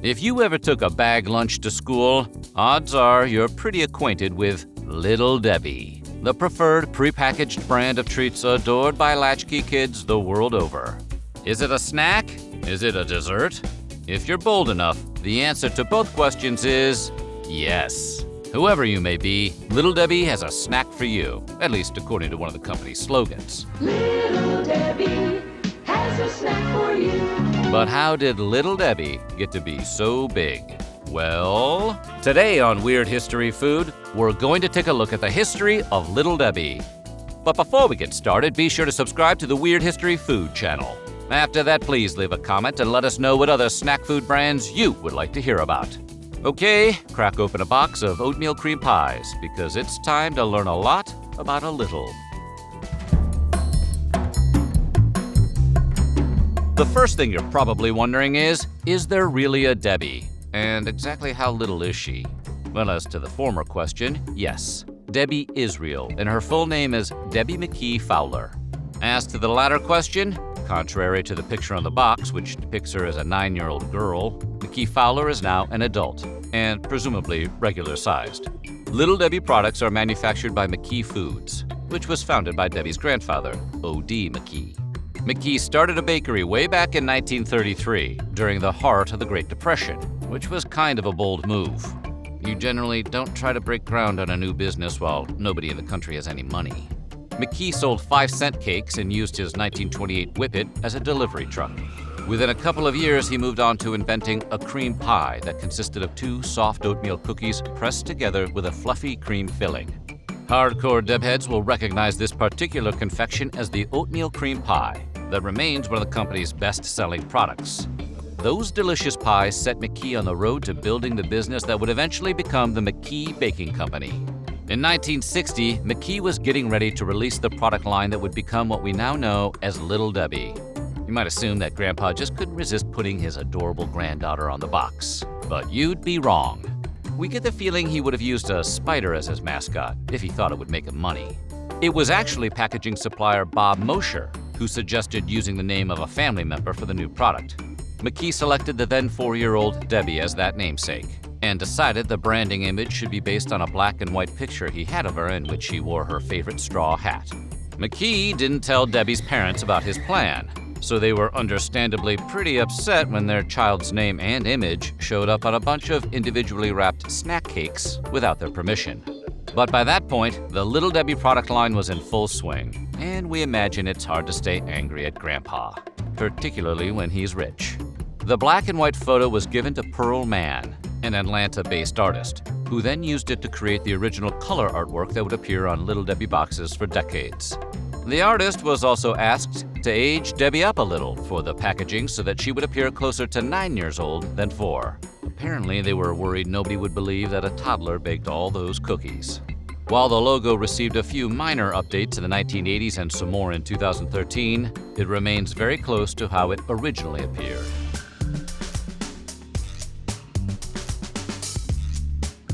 If you ever took a bag lunch to school, odds are you're pretty acquainted with Little Debbie, the preferred prepackaged brand of treats adored by latchkey kids the world over. Is it a snack? Is it a dessert? If you're bold enough, the answer to both questions is yes. Whoever you may be, Little Debbie has a snack for you, at least according to one of the company's slogans. Little Debbie has a snack for you. But how did Little Debbie get to be so big? Well, today on Weird History Food, we're going to take a look at the history of Little Debbie. But before we get started, be sure to subscribe to the Weird History Food channel. After that, please leave a comment and let us know what other snack food brands you would like to hear about. Okay, crack open a box of oatmeal cream pies, because it's time to learn a lot about a little. The first thing you're probably wondering is there really a Debbie? And exactly how little is she? Well, as to the former question, yes, Debbie is real, and her full name is Debbie McKee Fowler. As to the latter question, contrary to the picture on the box, which depicts her as a 9-year-old girl, McKee Fowler is now an adult, and presumably regular-sized. Little Debbie products are manufactured by McKee Foods, which was founded by Debbie's grandfather, O.D. McKee. McKee started a bakery way back in 1933, during the heart of the Great Depression, which was kind of a bold move. You generally don't try to break ground on a new business while nobody in the country has any money. McKee sold 5-cent cakes and used his 1928 Whippet as a delivery truck. Within a couple of years, he moved on to inventing a cream pie that consisted of 2 soft oatmeal cookies pressed together with a fluffy cream filling. Hardcore Debheads will recognize this particular confection as the oatmeal cream pie that remains one of the company's best-selling products. Those delicious pies set McKee on the road to building the business that would eventually become the McKee Baking Company. In 1960, McKee was getting ready to release the product line that would become what we now know as Little Debbie. You might assume that Grandpa just couldn't resist putting his adorable granddaughter on the box, but you'd be wrong. We get the feeling he would have used a spider as his mascot if he thought it would make him money. It was actually packaging supplier Bob Mosher who suggested using the name of a family member for the new product. McKee selected the then 4-year-old Debbie as that namesake, and decided the branding image should be based on a black and white picture he had of her in which she wore her favorite straw hat. McKee didn't tell Debbie's parents about his plan, so they were understandably pretty upset when their child's name and image showed up on a bunch of individually wrapped snack cakes without their permission. But by that point, the Little Debbie product line was in full swing, and we imagine it's hard to stay angry at Grandpa, particularly when he's rich. The black and white photo was given to Pearl Mann, an Atlanta-based artist, who then used it to create the original color artwork that would appear on Little Debbie boxes for decades. The artist was also asked to age Debbie up a little for the packaging so that she would appear closer to 9 years old than 4. Apparently, they were worried nobody would believe that a toddler baked all those cookies. While the logo received a few minor updates in the 1980s and some more in 2013, it remains very close to how it originally appeared.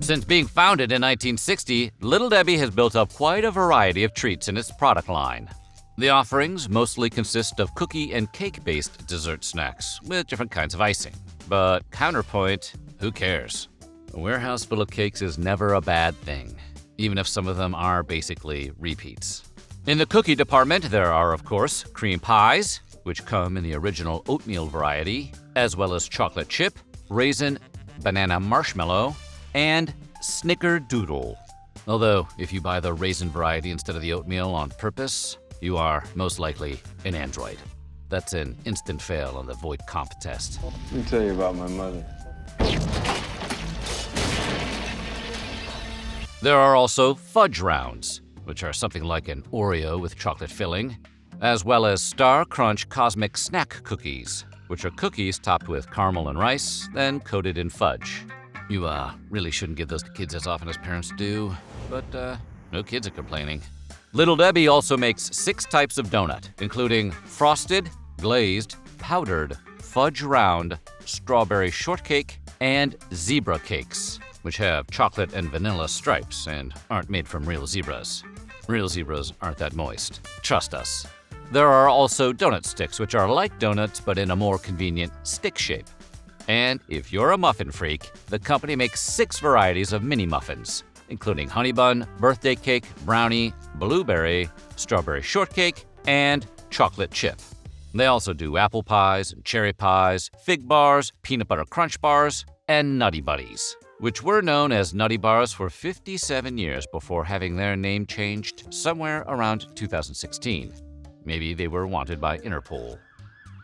Since being founded in 1960, Little Debbie has built up quite a variety of treats in its product line. The offerings mostly consist of cookie and cake-based dessert snacks with different kinds of icing. But counterpoint, who cares? A warehouse full of cakes is never a bad thing, even if some of them are basically repeats. In the cookie department, there are, of course, cream pies, which come in the original oatmeal variety, as well as chocolate chip, raisin, banana marshmallow, and snickerdoodle. Although, if you buy the raisin variety instead of the oatmeal on purpose, you are most likely an android. That's an instant fail on the Voight Comp test. Let me tell you about my mother. There are also fudge rounds, which are something like an Oreo with chocolate filling, as well as Star Crunch Cosmic Snack Cookies, which are cookies topped with caramel and rice, then coated in fudge. You really shouldn't give those to kids as often as parents do, but no kids are complaining. Little Debbie also makes 6 types of donut, including frosted, glazed, powdered, fudge round, strawberry shortcake, and zebra cakes, which have chocolate and vanilla stripes and aren't made from real zebras. Real zebras aren't that moist. Trust us. There are also donut sticks, which are like donuts but in a more convenient stick shape. And if you're a muffin freak, the company makes 6 varieties of mini muffins, including honey bun, birthday cake, brownie, blueberry, strawberry shortcake, and chocolate chip. They also do apple pies and cherry pies, fig bars, peanut butter crunch bars, and Nutty Buddies, which were known as Nutty Bars for 57 years before having their name changed somewhere around 2016. Maybe they were wanted by Interpol.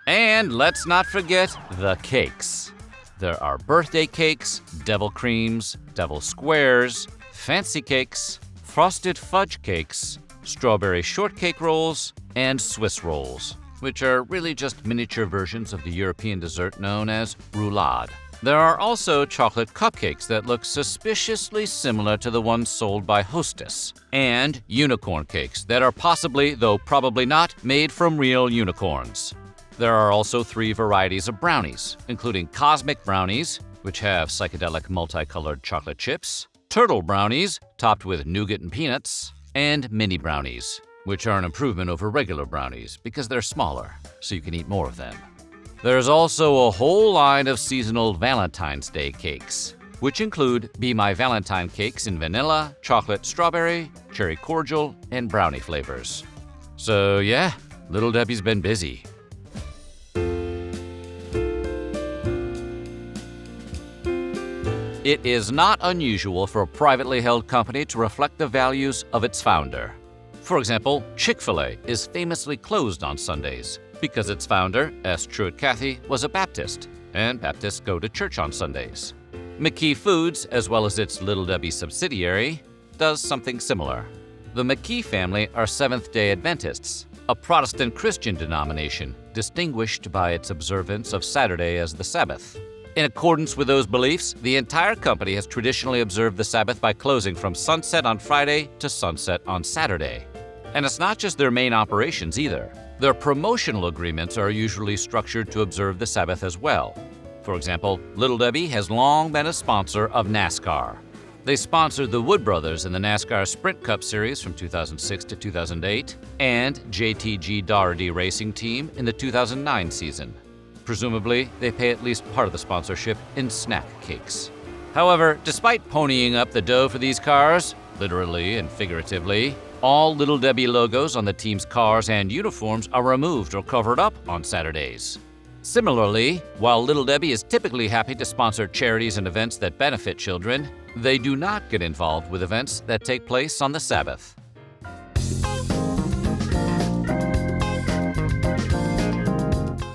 And let's not forget the cakes. There are birthday cakes, devil creams, devil squares, fancy cakes, frosted fudge cakes, strawberry shortcake rolls, and Swiss rolls, which are really just miniature versions of the European dessert known as roulade. There are also chocolate cupcakes that look suspiciously similar to the ones sold by Hostess, and unicorn cakes that are possibly, though probably not, made from real unicorns. There are also 3 varieties of brownies, including cosmic brownies, which have psychedelic multicolored chocolate chips, turtle brownies, topped with nougat and peanuts, and mini brownies, which are an improvement over regular brownies because they're smaller, so you can eat more of them. There's also a whole line of seasonal Valentine's Day cakes, which include Be My Valentine cakes in vanilla, chocolate strawberry, cherry cordial, and brownie flavors. So yeah, Little Debbie's been busy. It is not unusual for a privately held company to reflect the values of its founder. For example, Chick-fil-A is famously closed on Sundays because its founder, S. Truett Cathy, was a Baptist, and Baptists go to church on Sundays. McKee Foods, as well as its Little Debbie subsidiary, does something similar. The McKee family are Seventh-day Adventists, a Protestant Christian denomination distinguished by its observance of Saturday as the Sabbath. In accordance with those beliefs, the entire company has traditionally observed the Sabbath by closing from sunset on Friday to sunset on Saturday. And it's not just their main operations either. Their promotional agreements are usually structured to observe the Sabbath as well. For example, Little Debbie has long been a sponsor of NASCAR. They sponsored the Wood Brothers in the NASCAR Sprint Cup Series from 2006 to 2008 and JTG Daugherty Racing Team in the 2009 season. Presumably, they pay at least part of the sponsorship in snack cakes. However, despite ponying up the dough for these cars, literally and figuratively, all Little Debbie logos on the team's cars and uniforms are removed or covered up on Saturdays. Similarly, while Little Debbie is typically happy to sponsor charities and events that benefit children, they do not get involved with events that take place on the Sabbath.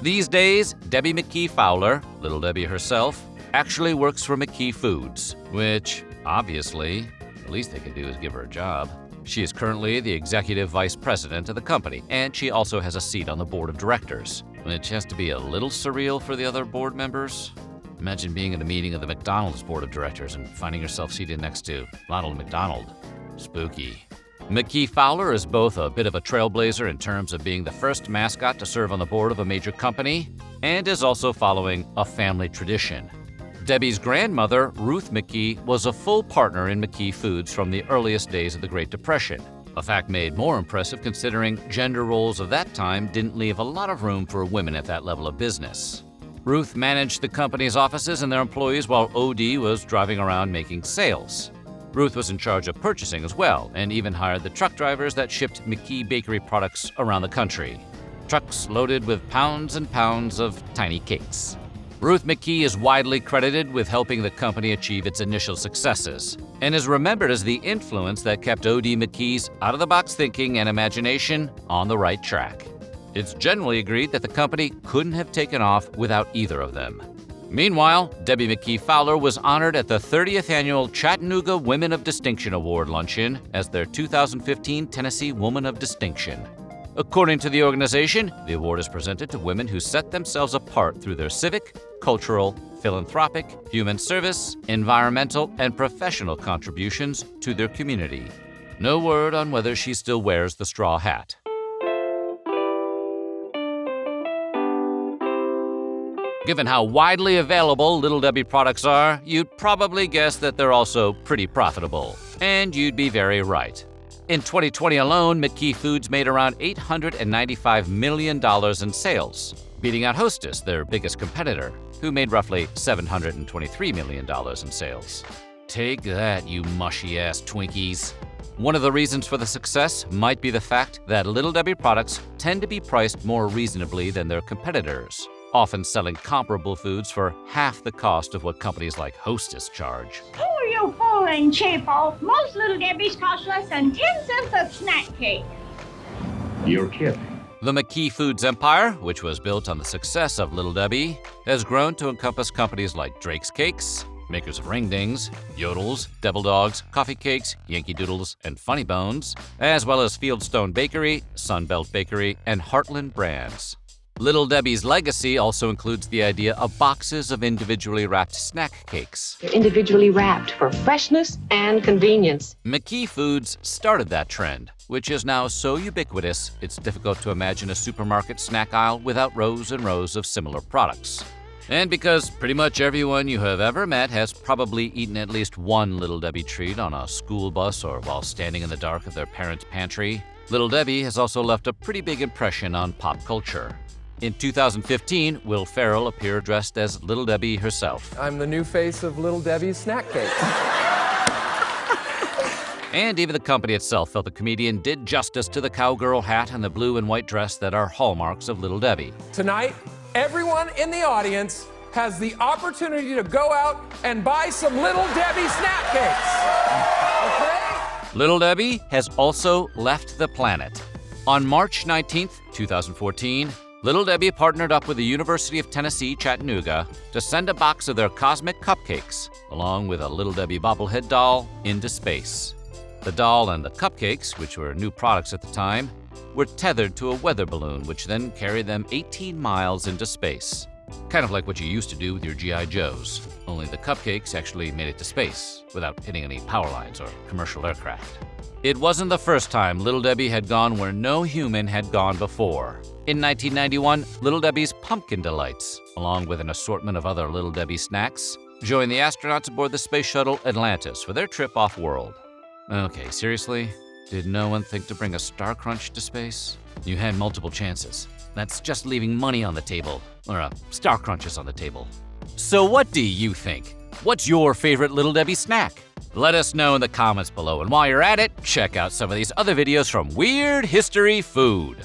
These days, Debbie McKee Fowler, Little Debbie herself, actually works for McKee Foods, which, obviously, the least they can do is give her a job. She is currently the executive vice president of the company, and she also has a seat on the board of directors, which has to be a little surreal for the other board members. Imagine being at a meeting of the McDonald's board of directors and finding yourself seated next to Ronald McDonald. Spooky. McKee Fowler is both a bit of a trailblazer in terms of being the first mascot to serve on the board of a major company, and is also following a family tradition. Debbie's grandmother, Ruth McKee, was a full partner in McKee Foods from the earliest days of the Great Depression, a fact made more impressive considering gender roles of that time didn't leave a lot of room for women at that level of business. Ruth managed the company's offices and their employees while OD was driving around making sales. Ruth was in charge of purchasing as well, and even hired the truck drivers that shipped McKee Bakery products around the country. Trucks loaded with pounds and pounds of tiny cakes. Ruth McKee is widely credited with helping the company achieve its initial successes, and is remembered as the influence that kept O.D. McKee's out-of-the-box thinking and imagination on the right track. It's generally agreed that the company couldn't have taken off without either of them. Meanwhile, Debbie McKee Fowler was honored at the 30th annual Chattanooga Women of Distinction Award luncheon as their 2015 Tennessee Woman of Distinction. According to the organization, the award is presented to women who set themselves apart through their civic, cultural, philanthropic, human service, environmental, and professional contributions to their community. No word on whether she still wears the straw hat. Given how widely available Little Debbie products are, you'd probably guess that they're also pretty profitable. And you'd be very right. In 2020 alone, McKee Foods made around $895 million in sales, beating out Hostess, their biggest competitor. who made roughly $723 million in sales. Take that, you mushy-ass Twinkies. One of the reasons for the success might be the fact that Little Debbie products tend to be priced more reasonably than their competitors, often selling comparable foods for half the cost of what companies like Hostess charge. Who are you fooling, cheapo? Most Little Debbie's cost less than 10 cents a snack cake. You're kidding. The McKee Foods empire, which was built on the success of Little Debbie, has grown to encompass companies like Drake's Cakes, makers of Ring Dings, Yodels, Devil Dogs, Coffee Cakes, Yankee Doodles, and Funny Bones, as well as Fieldstone Bakery, Sunbelt Bakery, and Heartland brands. Little Debbie's legacy also includes the idea of boxes of individually wrapped snack cakes. They're individually wrapped for freshness and convenience. McKee Foods started that trend, which is now so ubiquitous it's difficult to imagine a supermarket snack aisle without rows and rows of similar products. And because pretty much everyone you have ever met has probably eaten at least one Little Debbie treat on a school bus or while standing in the dark of their parents' pantry, Little Debbie has also left a pretty big impression on pop culture. In 2015, Will Ferrell appeared dressed as Little Debbie herself. I'm the new face of Little Debbie's snack cake. And even the company itself felt the comedian did justice to the cowgirl hat and the blue and white dress that are hallmarks of Little Debbie. Tonight, everyone in the audience has the opportunity to go out and buy some Little Debbie snack cakes. Okay? Little Debbie has also left the planet. On March 19th, 2014, Little Debbie partnered up with the University of Tennessee, Chattanooga, to send a box of their cosmic cupcakes, along with a Little Debbie bobblehead doll, into space. The doll and the cupcakes, which were new products at the time, were tethered to a weather balloon, which then carried them 18 miles into space. Kind of like what you used to do with your G.I. Joes, only the cupcakes actually made it to space without hitting any power lines or commercial aircraft. It wasn't the first time Little Debbie had gone where no human had gone before. In 1991, Little Debbie's Pumpkin Delights, along with an assortment of other Little Debbie snacks, joined the astronauts aboard the space shuttle Atlantis for their trip off-world. Okay, seriously? Did no one think to bring a Star Crunch to space? You had multiple chances. That's just leaving money on the table, or Star Crunches on the table. So what do you think? What's your favorite Little Debbie snack? Let us know in the comments below, and while you're at it, check out some of these other videos from Weird History Food.